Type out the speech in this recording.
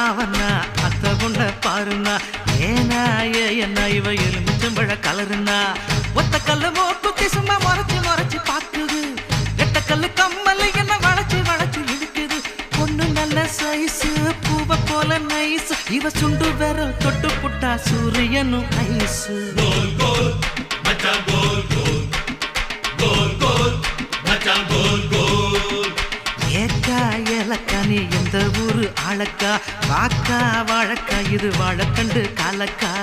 அவனா அத்த கொண்ட பாருனா ஏனா என்ன இவ எலுமிச்சம்பழ கலருனா ஒத்த கல்லு மூக்குத்தி சும்மா முறைச்சு முறைச்சு பாக்குது எட்ட கல்லு கம்மல் என்ன வளைச்சு வளைச்சு இழுக்குது பொண்ணு நல்ல சைஸு பூவ போல நைஸ் இவ சுண்டு விரல் தொட்டு புட்டா சூரியனும் ஐஸு கோல் கோல் மச்சான் கோல் கோல் கோல் கோல் மச்சான் கோல் கோல் ஏக்கா ஏலக்கா நீ எந்த ஊரு ஆளக்கா காக்கா வாழக்கா இது வாழக்கண்டு காலக்கா